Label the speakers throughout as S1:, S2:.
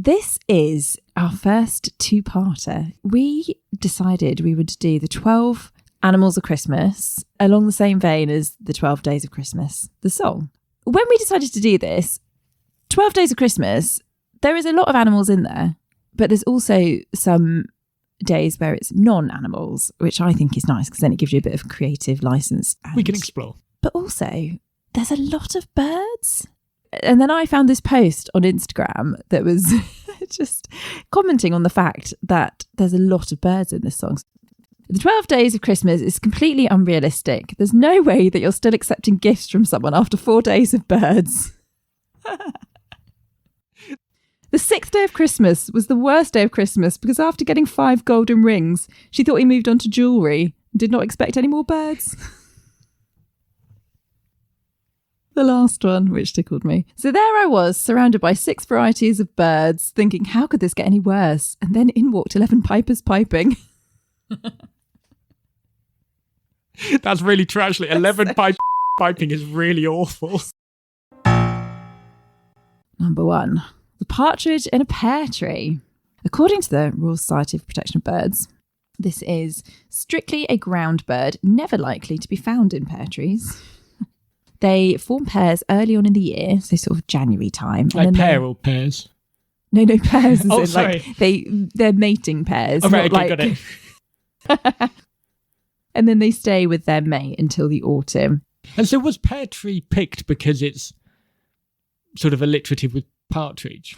S1: this is our first two-parter. We decided we would do the 12 Animals of Christmas along the same vein as the 12 Days of Christmas, the song. When we decided to do this, 12 Days of Christmas, there is a lot of animals in there, but there's also some days where it's non-animals, which I think is nice because then it gives you a bit of creative license.
S2: We can explore.
S1: But also, there's a lot of birds. And then I found this post on Instagram that was just commenting on the fact that there's a lot of birds in this song. The 12 Days of Christmas is completely unrealistic. There's no way that you're still accepting gifts from someone after 4 days of birds. The 6th day of Christmas was the worst day of Christmas because after getting 5 golden rings, she thought he moved on to jewellery and did not expect any more birds. The last one, which tickled me. So there I was, surrounded by 6 varieties of birds, thinking, how could this get any worse? And then in walked 11 pipers piping.
S2: That's really true, actually. 11 piping is really awful.
S1: Number 1. The partridge in a pear tree. According to the Royal Society for Protection of Birds, this is strictly a ground bird, never likely to be found in pear trees. They form pairs early on in the year, so sort of January time.
S2: Like pear or pairs?
S1: No, pairs.
S2: Oh, sorry.
S1: Like they're mating pairs.
S2: Oh, right, okay, got it.
S1: And then they stay with their mate until the autumn.
S2: And so was pear tree picked because it's sort of alliterative with partridge?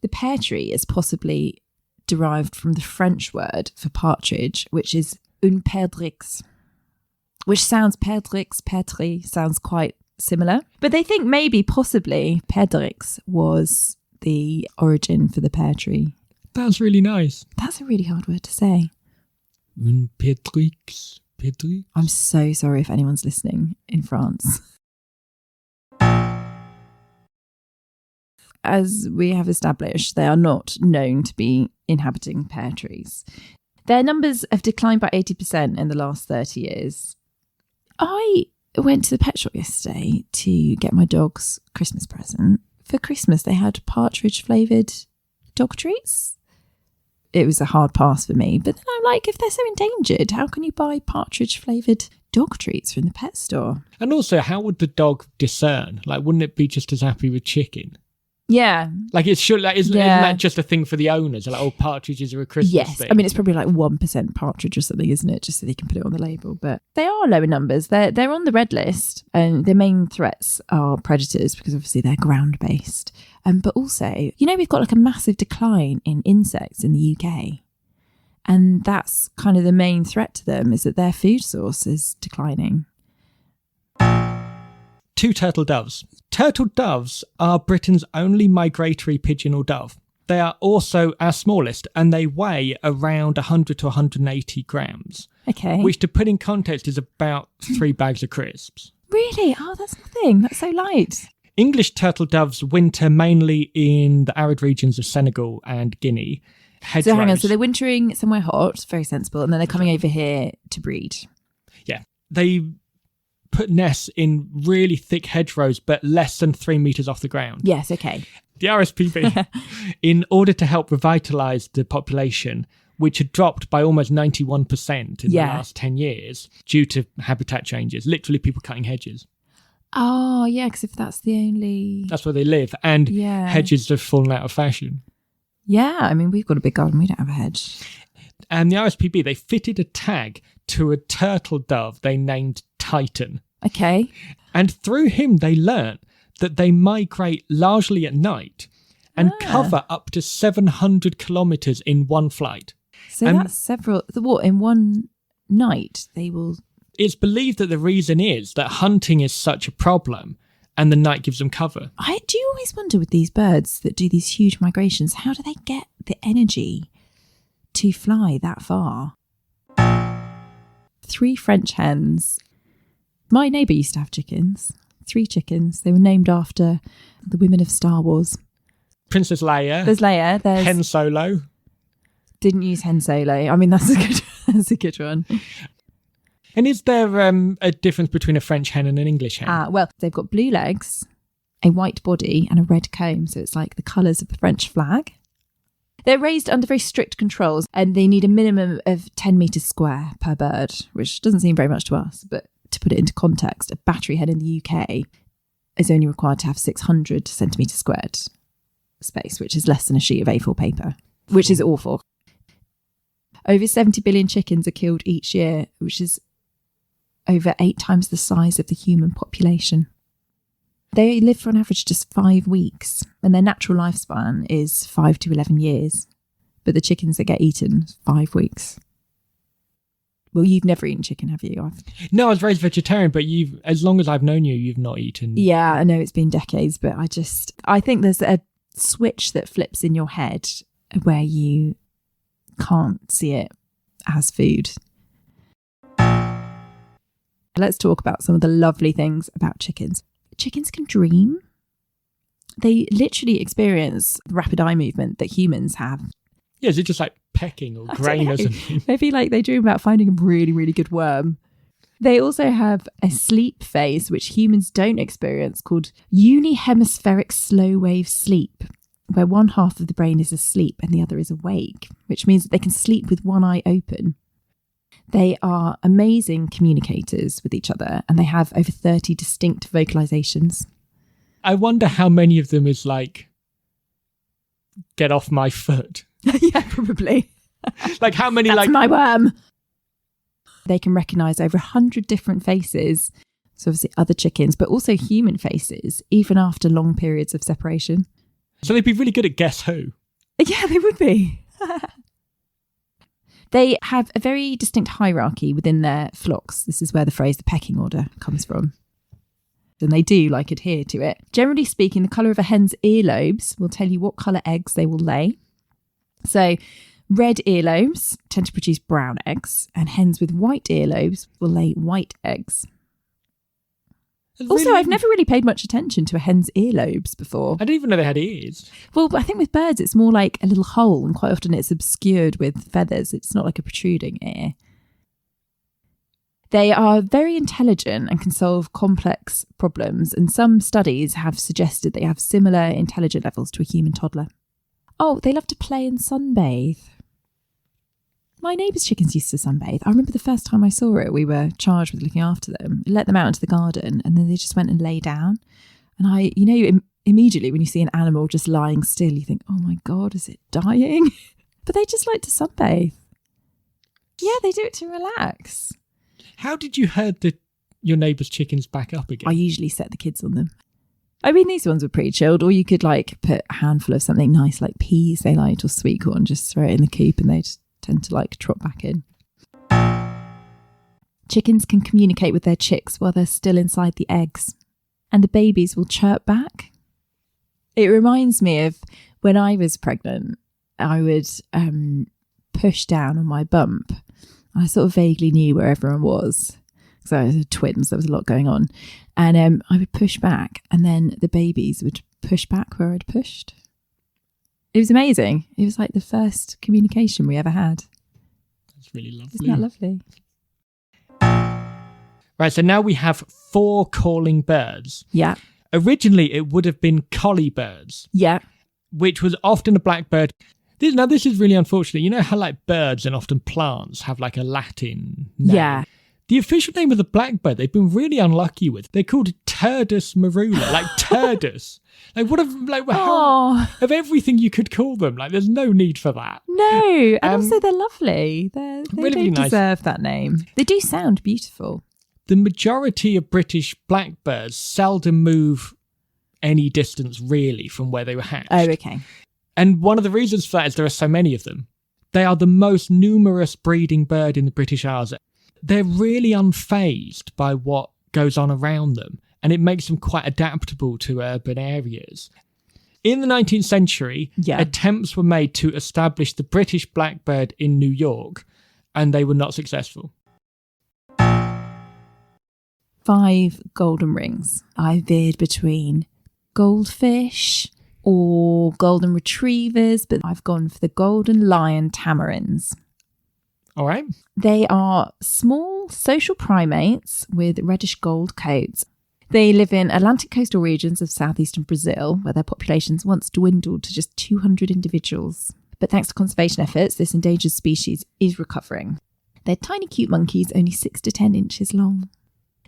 S1: The pear tree is possibly derived from the French word for partridge, which is une perdrix, which sounds perdrix sounds quite similar. But they think maybe possibly perdrix was the origin for the pear tree.
S2: That's really nice.
S1: That's a really hard word to say.
S2: Une perdrix.
S1: I'm so sorry if anyone's listening in France. As we have established, they are not known to be inhabiting pear trees. Their numbers have declined by 80% in the last 30 years. I went to the pet shop yesterday to get my dog's Christmas present. For Christmas, they had partridge-flavoured dog treats. It was a hard pass for me. But then I'm like, if they're so endangered, how can you buy partridge-flavoured dog treats from the pet store?
S2: And also, how would the dog discern? Like, wouldn't it be just as happy with chicken?
S1: Yeah.
S2: Like, it's sure, like, isn't that just a thing for the owners? Like, oh, partridges are a Christmas thing.
S1: I mean, it's probably like 1% partridge or something, isn't it? Just so they can put it on the label. But they are low in numbers. They're on the red list, and their main threats are predators because obviously they're ground-based. But also, we've got like a massive decline in insects in the UK. And that's kind of the main threat to them, is that their food source is declining.
S2: 2 turtle doves. Turtle doves are Britain's only migratory pigeon or dove. They are also our smallest, and they weigh around 100 to 180 grams.
S1: Okay.
S2: Which, to put in context, is about 3 bags of crisps.
S1: Really? Oh, that's nothing. That's so light.
S2: English turtle doves winter mainly in the arid regions of Senegal and Guinea. Hedgerows.
S1: So hang on, so they're wintering somewhere hot, very sensible, and then they're coming over here to breed.
S2: Yeah. They put nests in really thick hedgerows, but less than 3 metres off the ground.
S1: Yes, okay.
S2: The RSPB, in order to help revitalise the population, which had dropped by almost 91% in the last 10 years due to habitat changes, literally people cutting hedges.
S1: Oh, yeah, because if that's the only...
S2: That's where they live, and hedges have fallen out of fashion.
S1: Yeah, I mean, we've got a big garden, we don't have a hedge.
S2: And the RSPB, they fitted a tag to a turtle dove they named Titan.
S1: Okay.
S2: And through him, they learnt that they migrate largely at night and cover up to 700 kilometres in one flight.
S1: So that's several... What, in one night they will...
S2: It's believed that the reason is that hunting is such a problem and the night gives them cover.
S1: I do always wonder with these birds that do these huge migrations, how do they get the energy to fly that far? 3 French hens. My neighbour used to have chickens. 3 chickens. They were named after the women of Star Wars.
S2: Princess Leia.
S1: There's Leia. There's
S2: Hen Solo.
S1: Didn't use Hen Solo. I mean, that's a good one.
S2: And is there a difference between a French hen and an English hen?
S1: Well, they've got blue legs, a white body and a red comb. So it's like the colours of the French flag. They're raised under very strict controls and they need a minimum of 10 metres square per bird, which doesn't seem very much to us. But to put it into context, a battery hen in the UK is only required to have 600 centimetres squared space, which is less than a sheet of A4 paper, which is awful. Over 70 billion chickens are killed each year, which is over 8 times the size of the human population. They live for on average just 5 weeks, and their natural lifespan is 5 to 11 years. But the chickens that get eaten, 5 weeks. Well, you've never eaten chicken, have you?
S2: No, I was raised vegetarian, but as long as I've known you, you've not eaten.
S1: Yeah, I know it's been decades, but I think there's a switch that flips in your head where you can't see it as food. Let's talk about some of the lovely things about chickens. Chickens can dream. They literally experience the rapid eye movement that humans have.
S2: Yeah, is it just like pecking or grain or something?
S1: Maybe like they dream about finding a really, really good worm. They also have a sleep phase, which humans don't experience, called unihemispheric slow wave sleep, where one half of the brain is asleep and the other is awake, which means that they can sleep with one eye open. They are amazing communicators with each other and they have over 30 distinct vocalizations.
S2: I wonder how many of them is like, get off my foot.
S1: Yeah, probably.
S2: Like how many?
S1: That's
S2: like
S1: my worm. They can recognise over 100 different faces. So obviously other chickens, but also human faces, even after long periods of separation.
S2: So they'd be really good at Guess Who.
S1: Yeah, they would be. They have a very distinct hierarchy within their flocks. This is where the phrase the pecking order comes from. And they do adhere to it. Generally speaking, the colour of a hen's earlobes will tell you what colour eggs they will lay. So red earlobes tend to produce brown eggs, and hens with white earlobes will lay white eggs. Also, I've never really paid much attention to a hen's earlobes before.
S2: I didn't even know they had ears.
S1: Well, I think with birds, it's more like a little hole, and quite often it's obscured with feathers. It's not like a protruding ear. They are very intelligent and can solve complex problems, and some studies have suggested they have similar intelligence levels to a human toddler. Oh, they love to play and sunbathe. My neighbour's chickens used to sunbathe. I remember the first time I saw it, we were charged with looking after them. Let them out into the garden and then they just went and lay down. And immediately when you see an animal just lying still, you think, oh my God, is it dying? But they just like to sunbathe. Yeah, they do it to relax.
S2: How did you herd your neighbour's chickens back up again?
S1: I usually set the kids on them. I mean, these ones were pretty chilled, or you could put a handful of something nice like peas they liked or sweet corn, just throw it in the coop and they'd tend to trot back in. Chickens can communicate with their chicks while they're still inside the eggs, and the babies will chirp back. It reminds me of when I was pregnant, I would push down on my bump. I sort of vaguely knew where everyone was because I was twins, there was a lot going on, and I would push back and then the babies would push back where I'd pushed. It was amazing. It was like the first communication we ever had.
S2: That's really lovely.
S1: Isn't that lovely?
S2: Right, so now we have 4 calling birds.
S1: Yeah.
S2: Originally, it would have been collie birds.
S1: Yeah.
S2: Which was often a blackbird. This is really unfortunate. You know how birds and often plants have a Latin name? Yeah. The official name of the blackbird they've been really unlucky with. They're called Turdus marula, turdus. How, of everything you could call them, there's no need for that.
S1: No, and also they're lovely. They
S2: really
S1: don't deserve that name. They do sound beautiful.
S2: The majority of British blackbirds seldom move any distance really from where they were hatched.
S1: Oh, okay.
S2: And one of the reasons for that is there are so many of them. They are the most numerous breeding bird in the British Isles. They're really unfazed by what goes on around them, and it makes them quite adaptable to urban areas. In the 19th century, attempts were made to establish the British blackbird in New York, and they were not successful.
S1: 5 golden rings. I veered between goldfish or golden retrievers, but I've gone for the golden lion tamarins.
S2: All right.
S1: They are small social primates with reddish gold coats. They live in Atlantic coastal regions of southeastern Brazil, where their populations once dwindled to just 200 individuals. But thanks to conservation efforts, this endangered species is recovering. They're tiny, cute monkeys, only 6 to 10 inches long.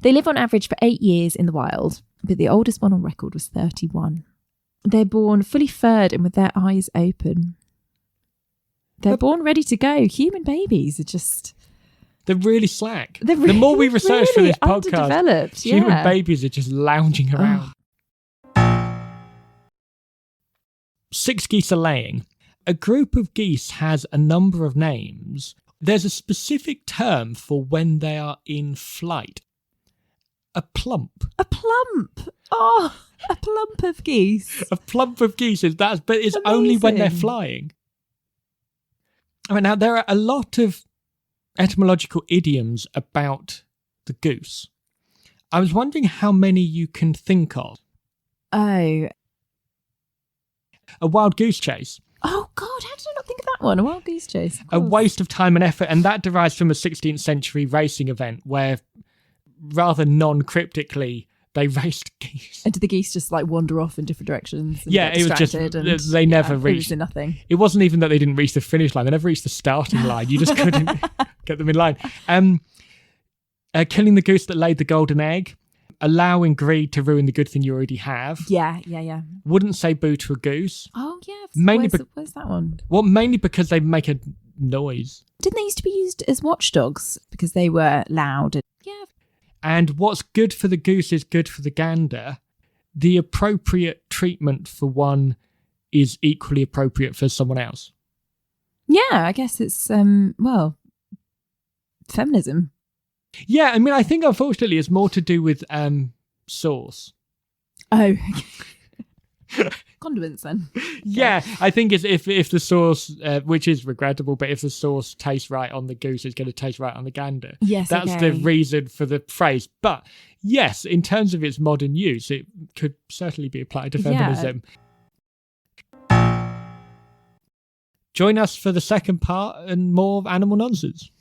S1: They live on average for 8 years in the wild, but the oldest one on record was 31. They're born fully furred and with their eyes open. They're born ready to go. Human babies are just...
S2: They're really slack. The more we research for this podcast, human babies are just lounging around. 6 geese are laying. A group of geese has a number of names. There's a specific term for when they are in flight. A plump.
S1: A plump. Oh, a plump of geese.
S2: A plump of geese but it's only when they're flying. I mean, now there are a lot of etymological idioms about the goose. I was wondering how many you can think of.
S1: Oh.
S2: A wild goose chase.
S1: Oh, God, how did I not think of that one? A wild goose chase.
S2: A waste of time and effort, and that derives from a 16th century racing event where, rather non-cryptically, they raced geese.
S1: And did the geese just like wander off in different directions?
S2: Yeah, it was just, they never reached.
S1: It was nothing.
S2: It wasn't even that they didn't reach the finish line. They never reached the starting line. You just couldn't get them in line. Killing the goose that laid the golden egg. Allowing greed to ruin the good thing you already have.
S1: Yeah.
S2: Wouldn't say boo to a goose.
S1: Oh, yeah. Where's that one?
S2: Well, mainly because they make a noise.
S1: Didn't they used to be used as watchdogs because they were loud? Yeah.
S2: And what's good for the goose is good for the gander. The appropriate treatment for one is equally appropriate for someone else.
S1: Yeah, I guess it's, feminism.
S2: Yeah, I mean, I think unfortunately it's more to do with sauce.
S1: Oh. Condiments then.
S2: Yeah, I think it's if the sauce, which is regrettable, but if the sauce tastes right on the goose, it's going to taste right on the gander.
S1: Yes,
S2: that's the reason for the phrase. But yes, in terms of its modern use, it could certainly be applied to feminism. Yeah. Join us for the second part and more animal nonsense.